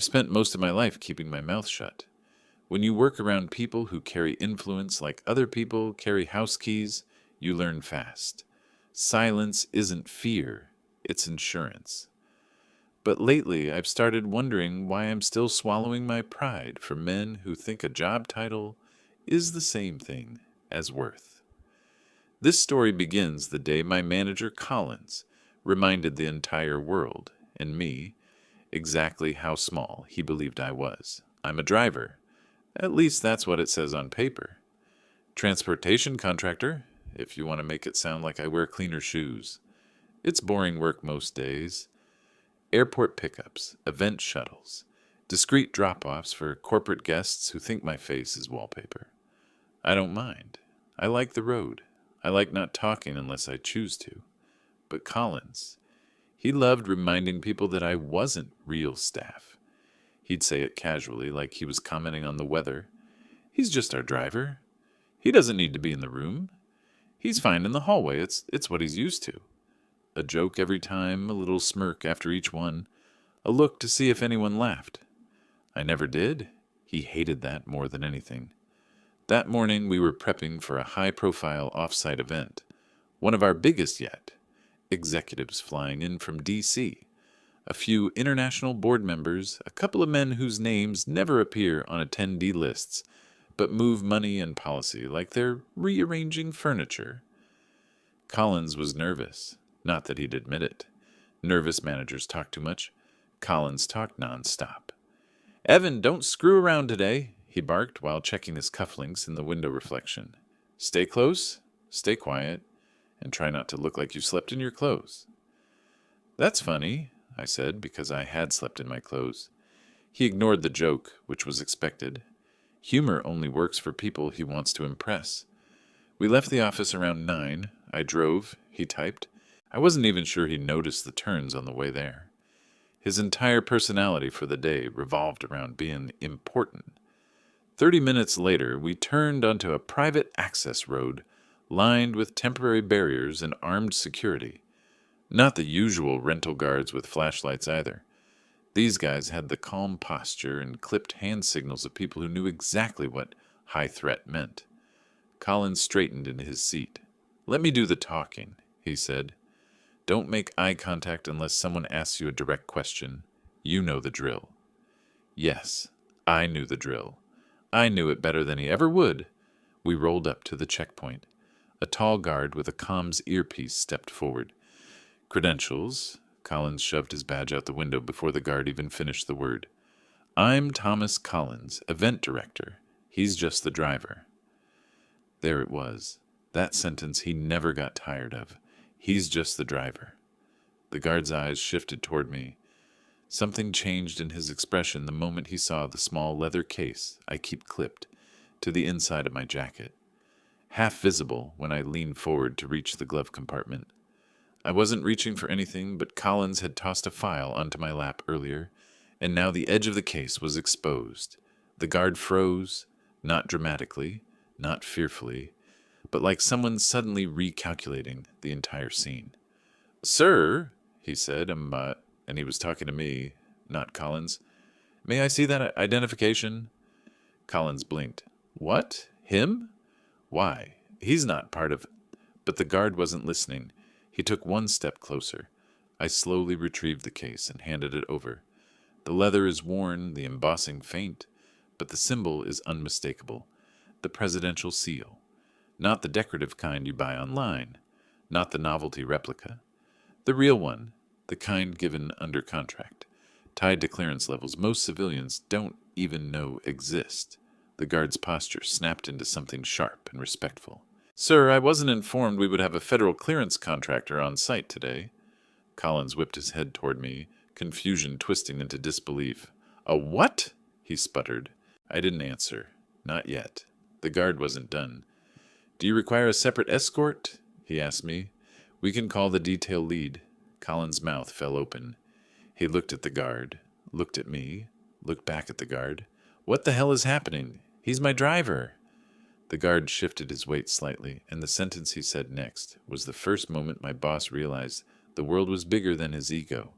I've spent most of my life keeping my mouth shut. When you work around people who carry influence like other people carry house keys, you learn fast. Silence isn't fear, it's insurance. But lately, I've started wondering why I'm still swallowing my pride for men who think a job title is the same thing as worth. This story begins the day my manager, Collins, reminded the entire world, and me, exactly how small he believed I was. I'm a driver. At least that's what it says on paper. Transportation contractor, if you want to make it sound like I wear cleaner shoes. It's boring work most days. Airport pickups, event shuttles, discreet drop-offs for corporate guests who think my face is wallpaper. I don't mind. I like the road. I like not talking unless I choose to. But Collins, he loved reminding people that I wasn't real staff. He'd say it casually, like he was commenting on the weather. He's just our driver. He doesn't need to be in the room. He's fine in the hallway. It's what he's used to. A joke every time, a little smirk after each one, a look to see if anyone laughed. I never did. He hated that more than anything. That morning we were prepping for a high-profile off-site event, one of our biggest yet. Executives flying in from D.C., a few international board members, a couple of men whose names never appear on attendee lists, but move money and policy like they're rearranging furniture. Collins was nervous. Not that he'd admit it. Nervous managers talk too much. Collins talked nonstop. "Evan, don't screw around today," he barked while checking his cufflinks in the window reflection. "Stay close, stay quiet, and try not to look like you slept in your clothes." "That's funny," I said, because I had slept in my clothes. He ignored the joke, which was expected. Humor only works for people he wants to impress. We left the office around 9. I drove, he typed. I wasn't even sure he noticed the turns on the way there. His entire personality for the day revolved around being important. 30 minutes later, we turned onto a private access road lined with temporary barriers and armed security. Not the usual rental guards with flashlights either. These guys had the calm posture and clipped hand signals of people who knew exactly what high threat meant. Collins straightened in his seat. "Let me do the talking," he said. "Don't make eye contact unless someone asks you a direct question. You know the drill." Yes, I knew the drill. I knew it better than he ever would. We rolled up to the checkpoint. A tall guard with a comms earpiece stepped forward. "Credentials." Collins shoved his badge out the window before the guard even finished the word. "I'm Thomas Collins, event director. He's just the driver." There it was. That sentence he never got tired of. He's just the driver. The guard's eyes shifted toward me. Something changed in his expression the moment he saw the small leather case I keep clipped to the inside of my jacket, half visible when I leaned forward to reach the glove compartment. I wasn't reaching for anything, but Collins had tossed a file onto my lap earlier, and now the edge of the case was exposed. The guard froze, not dramatically, not fearfully, but like someone suddenly recalculating the entire scene. "Sir," he said, and he was talking to me, not Collins. "May I see that identification?" Collins blinked. "What? Him? Why? He's not part of—" But the guard wasn't listening. He took one step closer. I slowly retrieved the case and handed it over. The leather is worn, the embossing faint, but the symbol is unmistakable. The presidential seal. Not the decorative kind you buy online. Not the novelty replica. The real one, the kind given under contract, tied to clearance levels most civilians don't even know exist. The guard's posture snapped into something sharp and respectful. "Sir, I wasn't informed we would have a federal clearance contractor on site today." Collins whipped his head toward me, confusion twisting into disbelief. "A what?" he sputtered. I didn't answer. Not yet. The guard wasn't done. "Do you require a separate escort?" he asked me. "We can call the detail lead." Collins' mouth fell open. He looked at the guard, looked at me, looked back at the guard. "What the hell is happening? He's my driver." The guard shifted his weight slightly, and the sentence he said next was the first moment my boss realized the world was bigger than his ego.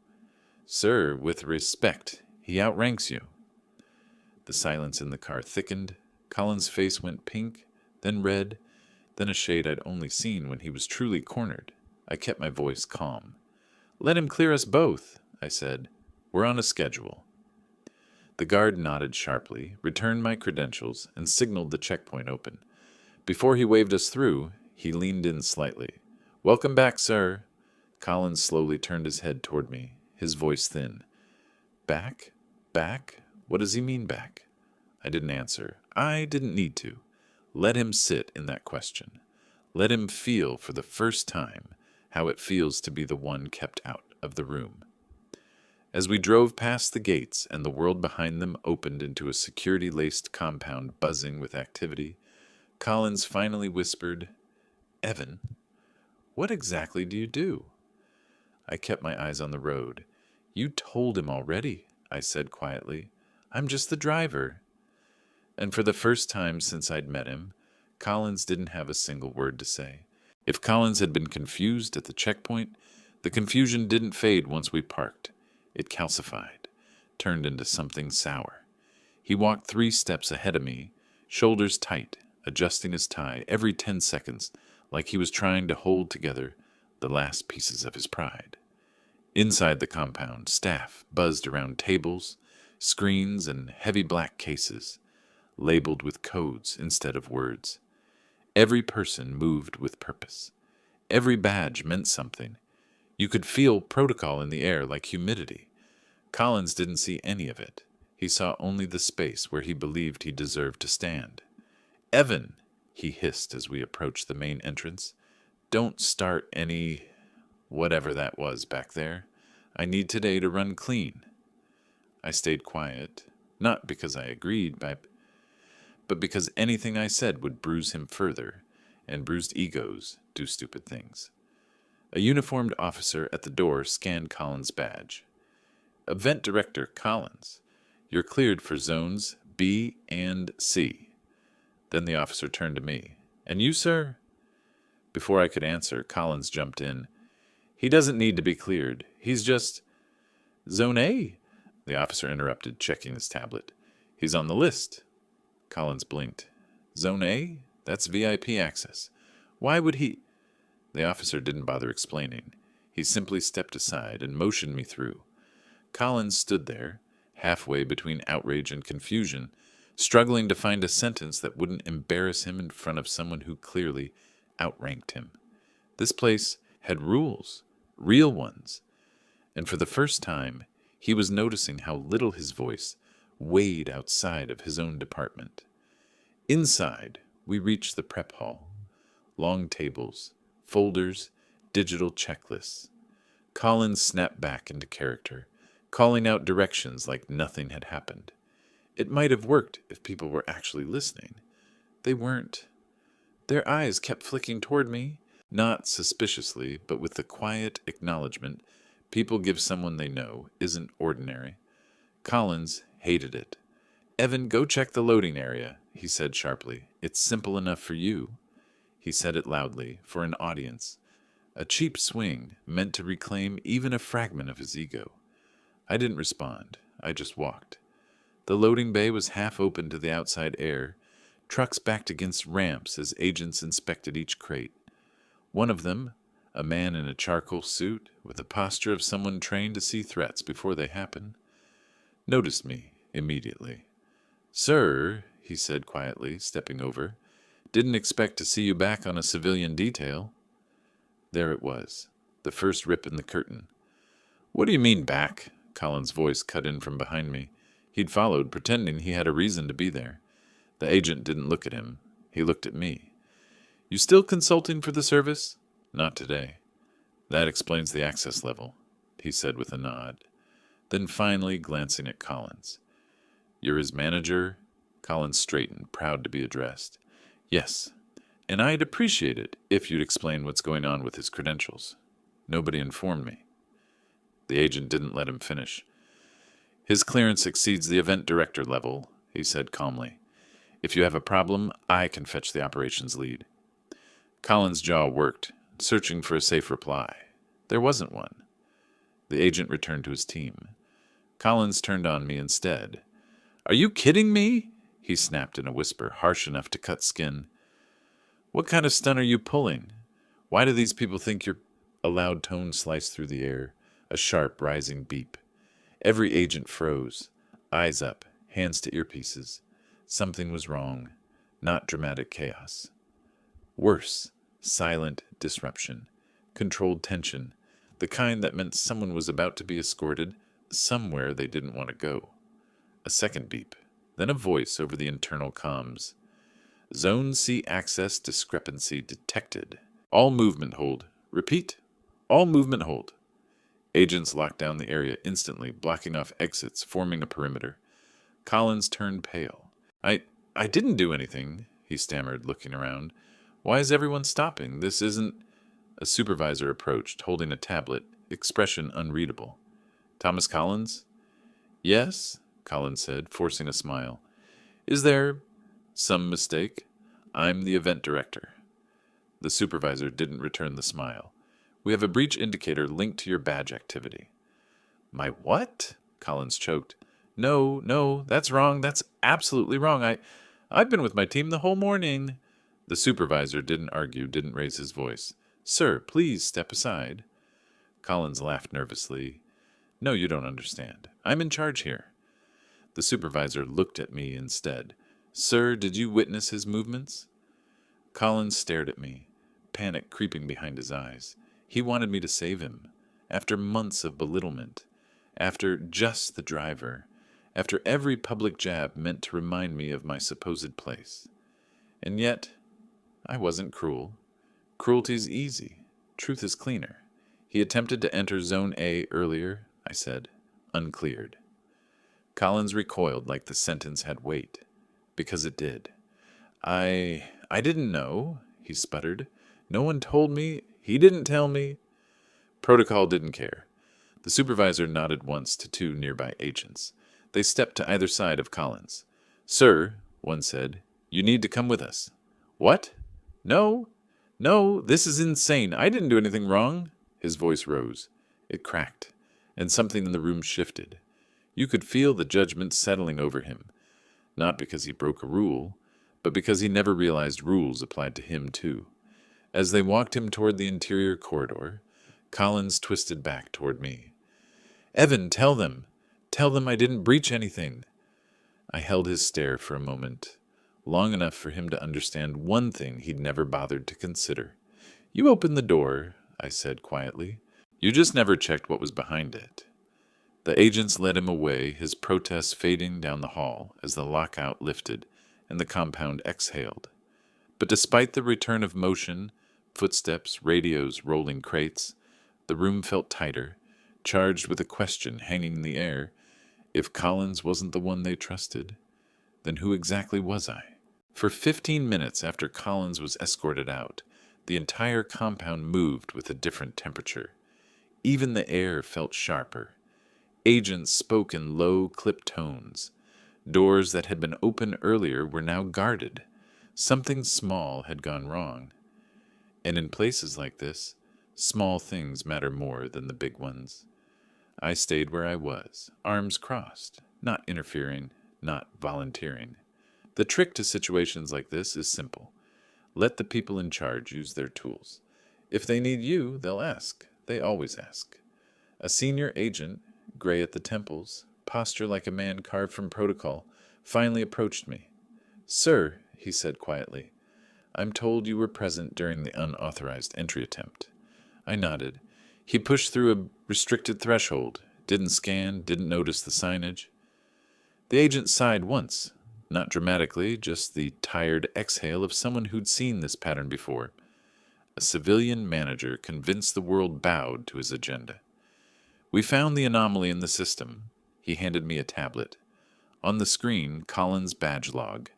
"Sir, with respect," He outranks you. The silence in the car thickened. Colin's face went pink, then red, then a shade I'd only seen when he was truly cornered. I kept my voice calm. "Let him clear us both," I said. "We're on a schedule." The guard nodded sharply, returned my credentials, and signaled the checkpoint open. Before he waved us through, he leaned in slightly. "Welcome back, sir." Collins slowly turned his head toward me, his voice thin. "Back? Back? What does he mean back?" I didn't answer. I didn't need to. Let him sit in that question. Let him feel for the first time how it feels to be the one kept out of the room. As we drove past the gates and the world behind them opened into a security-laced compound buzzing with activity, Collins finally whispered, "Evan, what exactly do you do?" I kept my eyes on the road. "You told him already," I said quietly. "I'm just the driver." And for the first time since I'd met him, Collins didn't have a single word to say. If Collins had been confused at the checkpoint, the confusion didn't fade once we parked. It calcified, turned into something sour. He walked 3 steps ahead of me, shoulders tight, adjusting his tie every 10 seconds, like he was trying to hold together the last pieces of his pride. Inside the compound, staff buzzed around tables, screens, and heavy black cases, labeled with codes instead of words. Every person moved with purpose. Every badge meant something. You could feel protocol in the air like humidity. Collins didn't see any of it. He saw only the space where he believed he deserved to stand. "Evan," he hissed as we approached the main entrance, "don't start any whatever that was back there. I need today to run clean." I stayed quiet, not because I agreed, but because anything I said would bruise him further, and bruised egos do stupid things. A uniformed officer at the door scanned Collins' badge. "Event Director Collins, you're cleared for zones B and C." Then the officer turned to me. "And you, sir?" Before I could answer, Collins jumped in. "He doesn't need to be cleared. He's just—" "Zone A," the officer interrupted, checking his tablet. "He's on the list." Collins blinked. "Zone A? That's VIP access. Why would he—" The officer didn't bother explaining. He simply stepped aside and motioned me through. Collins stood there, halfway between outrage and confusion, struggling to find a sentence that wouldn't embarrass him in front of someone who clearly outranked him. This place had rules, real ones, and for the first time, he was noticing how little his voice weighed outside of his own department. Inside, we reached the prep hall. Long tables, folders, digital checklists. Collins snapped back into character, calling out directions like nothing had happened. It might have worked if people were actually listening. They weren't. Their eyes kept flicking toward me, not suspiciously, but with the quiet acknowledgement people give someone they know isn't ordinary. Collins hated it. "Evan, go check the loading area," he said sharply. "It's simple enough for you." He said it loudly, for an audience. A cheap swing meant to reclaim even a fragment of his ego. I didn't respond. I just walked. The loading bay was half open to the outside air, trucks backed against ramps as agents inspected each crate. One of them, a man in a charcoal suit, with the posture of someone trained to see threats before they happen, noticed me immediately. "Sir," he said quietly, stepping over, "didn't expect to see you back on a civilian detail." There it was, the first rip in the curtain. "What do you mean back?" Colin's voice cut in from behind me. He'd followed, pretending he had a reason to be there. The agent didn't look at him. He looked at me. "You still consulting for the service?" "Not today." "That explains the access level," he said with a nod. Then finally glancing at Collins. "You're his manager?" Collins straightened, proud to be addressed. "Yes, and I'd appreciate it if you'd explain what's going on with his credentials. Nobody informed me." The agent didn't let him finish. "His clearance exceeds the event director level," he said calmly. "If you have a problem, I can fetch the operations lead." Collins' jaw worked, searching for a safe reply. There wasn't one. The agent returned to his team. Collins turned on me instead. "Are you kidding me?" he snapped in a whisper, harsh enough to cut skin. "What kind of stunt are you pulling? Why do these people think you're—" A loud tone sliced through the air, a sharp, rising beep. Every agent froze, eyes up, hands to earpieces. Something was wrong, not dramatic chaos. Worse, silent disruption, controlled tension, the kind that meant someone was about to be escorted somewhere they didn't want to go. A second beep, then a voice over the internal comms. "Zone C access discrepancy detected. All movement hold. Repeat, all movement hold." Agents locked down the area instantly, blocking off exits, forming a perimeter. Collins turned pale. I didn't do anything," he stammered, looking around. "Why is everyone stopping? This isn't—" A supervisor approached, holding a tablet, expression unreadable. "Thomas Collins?" "Yes," Collins said, forcing a smile. "Is there some mistake? I'm the event director." The supervisor didn't return the smile. "We have a breach indicator linked to your badge activity." "My what?" Collins choked. No, that's wrong. That's absolutely wrong. I've been with my team the whole morning." The supervisor didn't argue, didn't raise his voice. "Sir, please step aside." Collins laughed nervously. "No, you don't understand. I'm in charge here." The supervisor looked at me instead. "Sir, did you witness his movements?" Collins stared at me, panic creeping behind his eyes. He wanted me to save him. After months of belittlement. After just the driver. After every public jab meant to remind me of my supposed place. And yet, I wasn't cruel. Cruelty's easy. Truth is cleaner. He attempted to enter Zone A earlier, I said. Uncleared. Collins recoiled like the sentence had weight. Because it did. I didn't know," he sputtered. "No one told me. He didn't tell me." Protocol didn't care. The supervisor nodded once to two nearby agents. They stepped to either side of Collins. "Sir," one said, "you need to come with us." "What? No, this is insane. I didn't do anything wrong." His voice rose. It cracked, and something in the room shifted. You could feel the judgment settling over him. Not because he broke a rule, but because he never realized rules applied to him too. As they walked him toward the interior corridor, Collins twisted back toward me. "Evan, tell them I didn't breach anything." I held his stare for a moment, long enough for him to understand one thing he'd never bothered to consider. "You opened the door," I said quietly. "You just never checked what was behind it." The agents led him away, his protests fading down the hall as the lockout lifted and the compound exhaled. But despite the return of motion, footsteps, radios, rolling crates, the room felt tighter, charged with a question hanging in the air. If Collins wasn't the one they trusted, then who exactly was I? For 15 minutes after Collins was escorted out, the entire compound moved with a different temperature. Even the air felt sharper. Agents spoke in low, clipped tones. Doors that had been open earlier were now guarded. Something small had gone wrong. And in places like this, small things matter more than the big ones. I stayed where I was, arms crossed, not interfering, not volunteering. The trick to situations like this is simple. Let the people in charge use their tools. If they need you, they'll ask. They always ask. A senior agent, gray at the temples, posture like a man carved from protocol, finally approached me. "Sir," he said quietly, "I'm told you were present during the unauthorized entry attempt." I nodded. He pushed through a restricted threshold, didn't scan, didn't notice the signage. The agent sighed once, not dramatically, just the tired exhale of someone who'd seen this pattern before. A civilian manager convinced the world bowed to his agenda. "We found the anomaly in the system." He handed me a tablet. On the screen, Collins' badge log.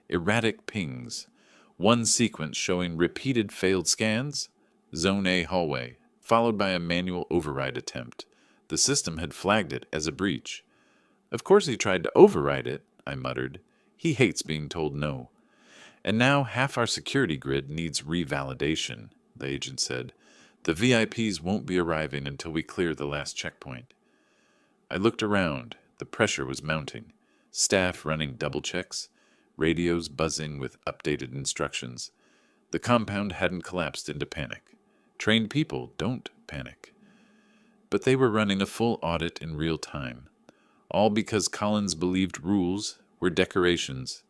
Erratic pings. One sequence showing repeated failed scans. Zone A hallway, followed by a manual override attempt. The system had flagged it as a breach. "Of course he tried to override it," I muttered. "He hates being told no." "And now half our security grid needs revalidation," the agent said. "The VIPs won't be arriving until we clear the last checkpoint." I looked around, The pressure was mounting. Staff running double checks, radios buzzing with updated instructions. The compound hadn't collapsed into panic. Trained people don't panic. But they were running a full audit in real time. All because Collins believed rules were decorations.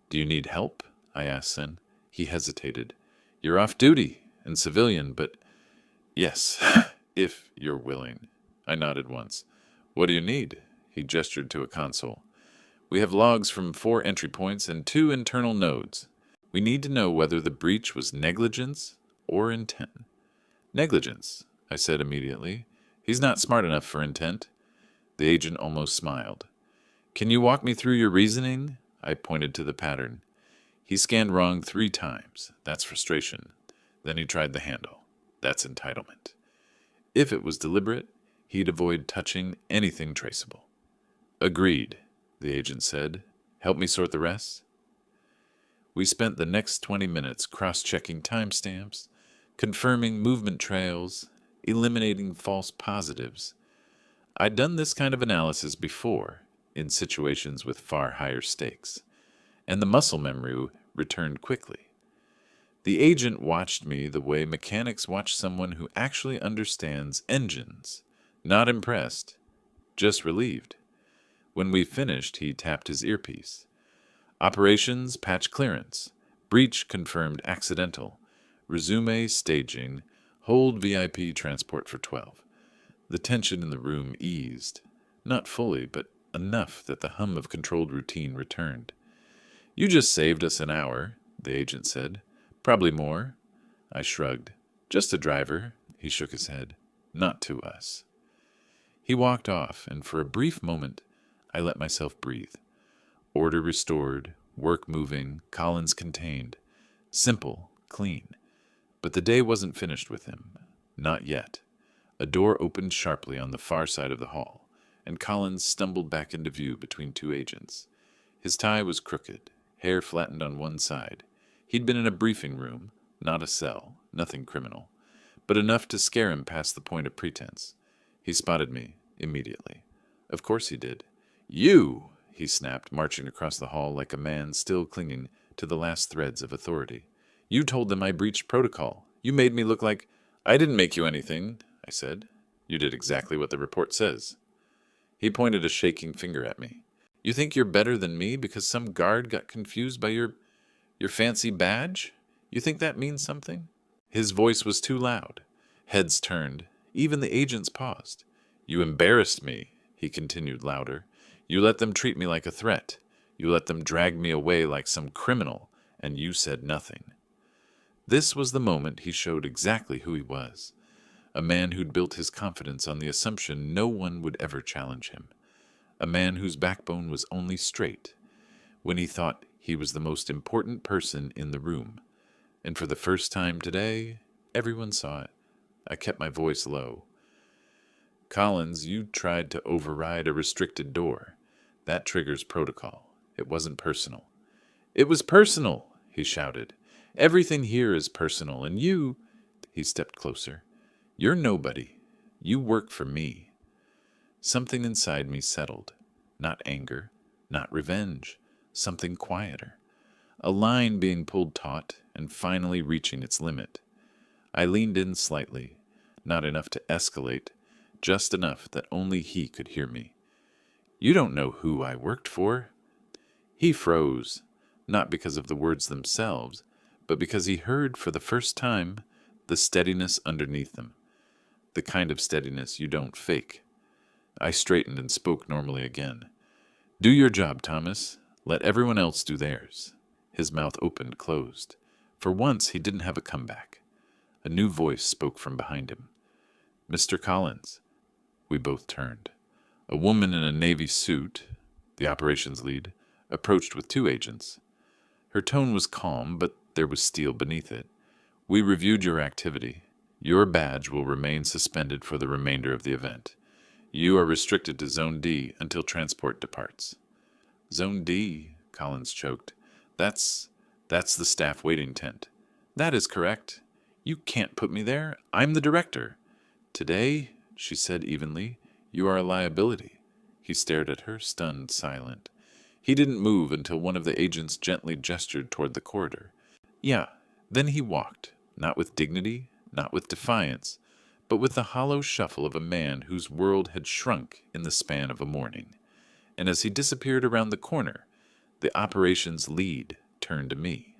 "Do you need help?" I asked then. He hesitated. "You're off duty and civilian, but—" "Yes, if you're willing." I nodded once. "What do you need?" He gestured to a console. "We have logs from 4 entry points and 2 internal nodes. We need to know whether the breach was negligence or intent." "Negligence," I said immediately. "He's not smart enough for intent." The agent almost smiled. "Can you walk me through your reasoning?" I pointed to the pattern. He scanned wrong 3 times. That's frustration. Then he tried the handle. That's entitlement. If it was deliberate, he'd avoid touching anything traceable. "Agreed," the agent said. "Help me sort the rest?" We spent the next 20 minutes cross-checking timestamps, confirming movement trails, eliminating false positives. I'd done this kind of analysis before, in situations with far higher stakes, and the muscle memory returned quickly. The agent watched me the way mechanics watch someone who actually understands engines. Not impressed, just relieved. When we finished, he tapped his earpiece. "Operations, patch clearance. Breach confirmed accidental. Resume staging. Hold VIP transport for 12. The tension in the room eased. Not fully, but enough that the hum of controlled routine returned. "You just saved us an hour," the agent said. "Probably more." I shrugged. "Just a driver." He shook his head. "Not to us." He walked off, and for a brief moment, I let myself breathe. Order restored, work moving, Collins contained. Simple, clean. But the day wasn't finished with him. Not yet. A door opened sharply on the far side of the hall, and Collins stumbled back into view between 2 agents. His tie was crooked, hair flattened on one side. He'd been in a briefing room, not a cell, nothing criminal, but enough to scare him past the point of pretense. He spotted me immediately. Of course he did. "You!" he snapped, marching across the hall like a man still clinging to the last threads of authority. "You told them I breached protocol. You made me look like—" "I didn't make you anything," I said. "You did exactly what the report says." He pointed a shaking finger at me. "You think you're better than me because some guard got confused by your fancy badge? You think that means something?" His voice was too loud. Heads turned. Even the agents paused. "You embarrassed me," he continued louder. "You let them treat me like a threat. You let them drag me away like some criminal, and you said nothing." This was the moment he showed exactly who he was. A man who'd built his confidence on the assumption no one would ever challenge him. A man whose backbone was only straight when he thought he was the most important person in the room. And for the first time today, everyone saw it. I kept my voice low. "Collins, you tried to override a restricted door. That triggers protocol. It wasn't personal." "It was personal," he shouted. "Everything here is personal, and you—" He stepped closer. "You're nobody. You work for me." Something inside me settled. Not anger, not revenge. Something quieter. A line being pulled taut and finally reaching its limit. I leaned in slightly, not enough to escalate, just enough that only he could hear me. "You don't know who I worked for." He froze, not because of the words themselves, but because he heard for the first time the steadiness underneath them. The kind of steadiness you don't fake. I straightened and spoke normally again. "Do your job, Thomas. Let everyone else do theirs." His mouth opened, closed. For once, he didn't have a comeback. A new voice spoke from behind him. "Mr. Collins." We both turned. A woman in a navy suit, the operations lead, approached with 2 agents. Her tone was calm, but there was steel beneath it. "We reviewed your activity. Your badge will remain suspended for the remainder of the event. You are restricted to Zone D until transport departs." "Zone D," Collins choked. That's the staff waiting tent." "That is correct. You can't put me there. I'm the director." "Today," she said evenly, "you are a liability. He stared at her, stunned, silent. He didn't move until one of the agents gently gestured toward the corridor. Yeah, then he walked, not with dignity, not with defiance, but with the hollow shuffle of a man whose world had shrunk in the span of a morning. And as he disappeared around the corner, the operations lead turned to me.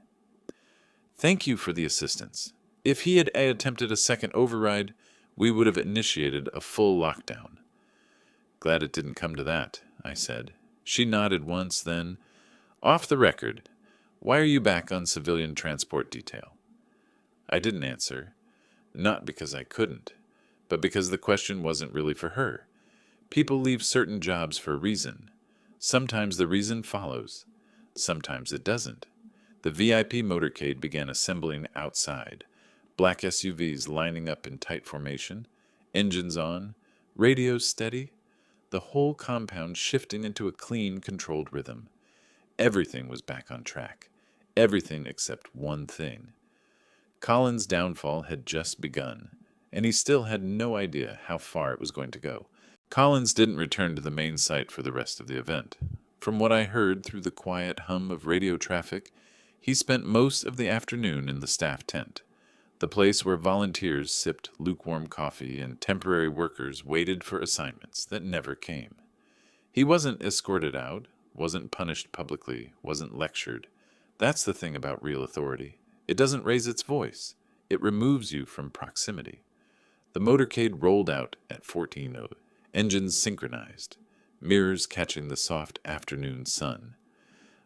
Thank you for the assistance. If he had attempted a second override, we would have initiated a full lockdown. Glad it didn't come to that, I said. She nodded once, then, off the record, why are you back on civilian transport detail? I didn't answer, not because I couldn't, but because the question wasn't really for her. People leave certain jobs for a reason. Sometimes the reason follows. Sometimes it doesn't. The VIP motorcade began assembling outside, black SUVs lining up in tight formation, engines on, radios steady, the whole compound shifting into a clean, controlled rhythm. Everything was back on track. Everything except one thing. Colin's downfall had just begun, and he still had no idea how far it was going to go. Collins didn't return to the main site for the rest of the event. From what I heard through the quiet hum of radio traffic, he spent most of the afternoon in the staff tent, the place where volunteers sipped lukewarm coffee and temporary workers waited for assignments that never came. He wasn't escorted out, wasn't punished publicly, wasn't lectured. That's the thing about real authority. It doesn't raise its voice. It removes you from proximity. The motorcade rolled out at 14:00, engines synchronized, mirrors catching the soft afternoon sun.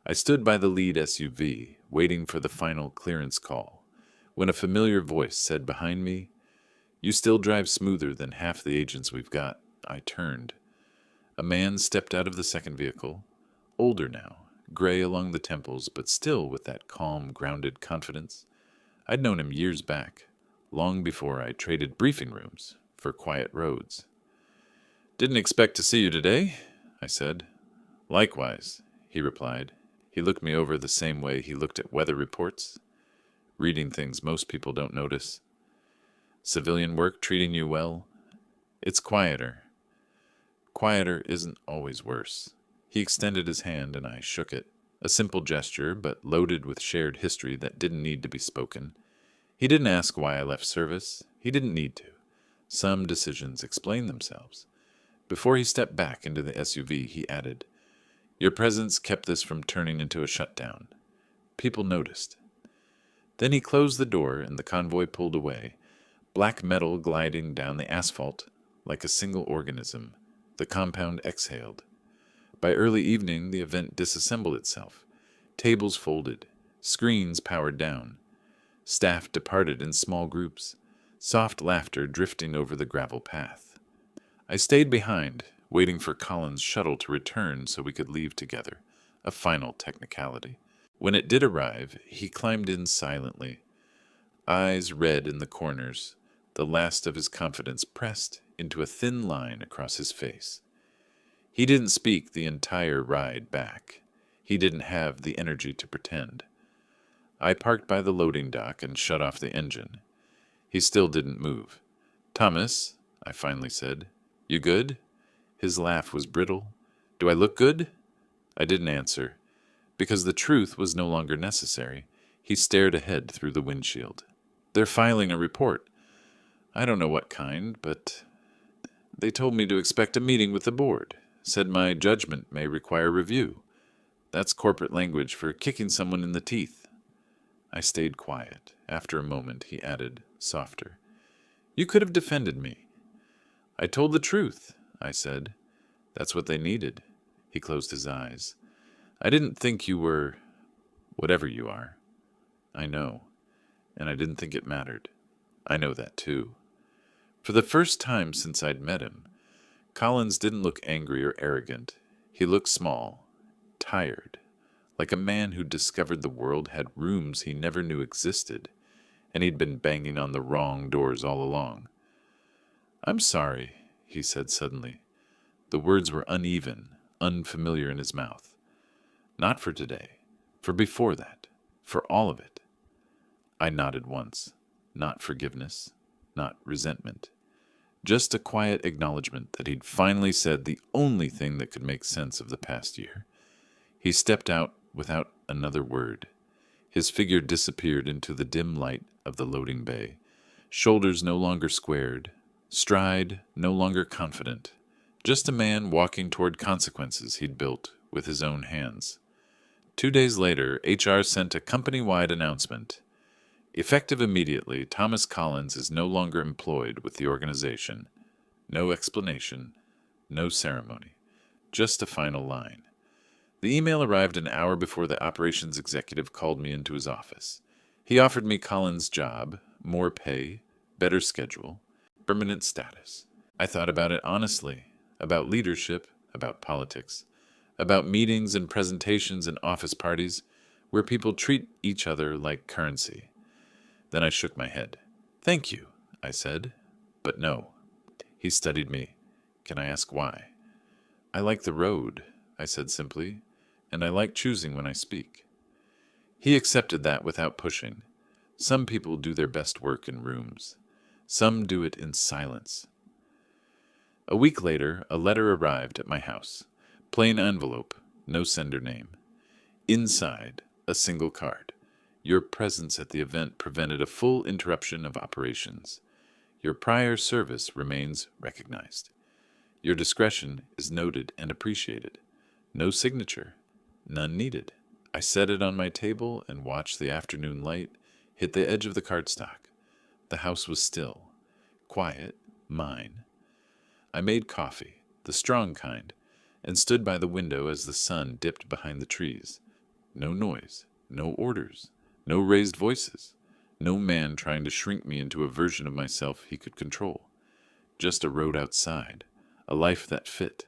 I stood by the lead SUV, waiting for the final clearance call, when a familiar voice said behind me, "You still drive smoother than half the agents we've got." I turned. A man stepped out of the second vehicle, older now, gray along the temples, but still with that calm, grounded confidence. I'd known him years back, long before I traded briefing rooms for quiet roads. "Didn't expect to see you today," I said. "Likewise," he replied. He looked me over the same way he looked at weather reports, reading things most people don't notice. "Civilian work treating you well?" "It's quieter." "Quieter isn't always worse." He extended his hand and I shook it. A simple gesture, but loaded with shared history that didn't need to be spoken. He didn't ask why I left service. He didn't need to. Some decisions explain themselves. Before he stepped back into the SUV, he added, "Your presence kept this from turning into a shutdown. People noticed." Then he closed the door and the convoy pulled away, black metal gliding down the asphalt like a single organism. The compound exhaled. By early evening, the event disassembled itself. Tables folded, screens powered down. Staff departed in small groups, soft laughter drifting over the gravel path. I stayed behind, waiting for Colin's shuttle to return so we could leave together, a final technicality. When it did arrive, he climbed in silently, eyes red in the corners, the last of his confidence pressed into a thin line across his face. He didn't speak the entire ride back. He didn't have the energy to pretend. I parked by the loading dock and shut off the engine. He still didn't move. "Thomas," I finally said, "you good?" His laugh was brittle. "Do I look good?" I didn't answer. Because the truth was no longer necessary, he stared ahead through the windshield. "They're filing a report. I don't know what kind, but they told me to expect a meeting with the board. Said my judgment may require review. That's corporate language for kicking someone in the teeth." I stayed quiet. After a moment, he added, softer, "You could have defended me." "I told the truth," I said. "That's what they needed." He closed his eyes. "I didn't think you were whatever you are." "I know. And I didn't think it mattered." "I know that too." For the first time since I'd met him, Collins didn't look angry or arrogant. He looked small, tired, like a man who discovered the world had rooms he never knew existed, and he'd been banging on the wrong doors all along. "I'm sorry," he said suddenly. The words were uneven, unfamiliar in his mouth. "Not for today, for before that, for all of it." I nodded once. Not forgiveness, not resentment, Just a quiet acknowledgement that he'd finally said the only thing that could make sense of the past year. He stepped out without another word. His figure disappeared into the dim light of the loading bay, shoulders no longer squared, stride no longer confident. Just a man walking toward consequences he'd built with his own hands. 2 days later, HR sent a company-wide announcement. Effective immediately, Thomas Collins is no longer employed with the organization. No explanation, no ceremony, just a final line. The email arrived an hour before the operations executive called me into his office. He offered me Collins' job, more pay, better schedule, permanent status. I thought about it honestly, about leadership, about politics, about meetings and presentations and office parties where people treat each other like currency. Then I shook my head. "Thank you," I said, "but no." He studied me. "Can I ask why?" "I like the road," I said simply, "and I like choosing when I speak." He accepted that without pushing. Some people do their best work in rooms. Some do it in silence. A week later, a letter arrived at my house. Plain envelope, no sender name. Inside, a single card. Your presence at the event prevented a full interruption of operations. Your prior service remains recognized. Your discretion is noted and appreciated. No signature. None needed. I set it on my table and watched the afternoon light hit the edge of the cardstock. The house was still. Quiet. Mine. I made coffee, the strong kind, and stood by the window as the sun dipped behind the trees. No noise. No orders. No raised voices. No man trying to shrink me into a version of myself he could control. Just a road outside. A life that fit.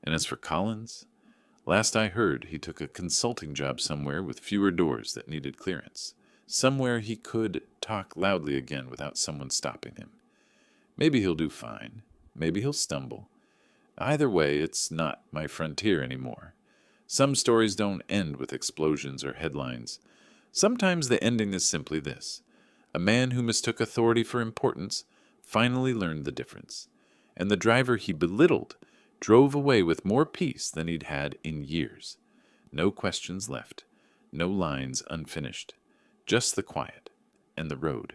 And as for Collins, last I heard, he took a consulting job somewhere with fewer doors that needed clearance. Somewhere he could talk loudly again without someone stopping him. Maybe he'll do fine. Maybe he'll stumble. Either way, it's not my frontier anymore. Some stories don't end with explosions or headlines. Sometimes the ending is simply this. A man who mistook authority for importance finally learned the difference. And the driver he belittled drove away with more peace than he'd had in years. No questions left. No lines unfinished. Just the quiet and the road.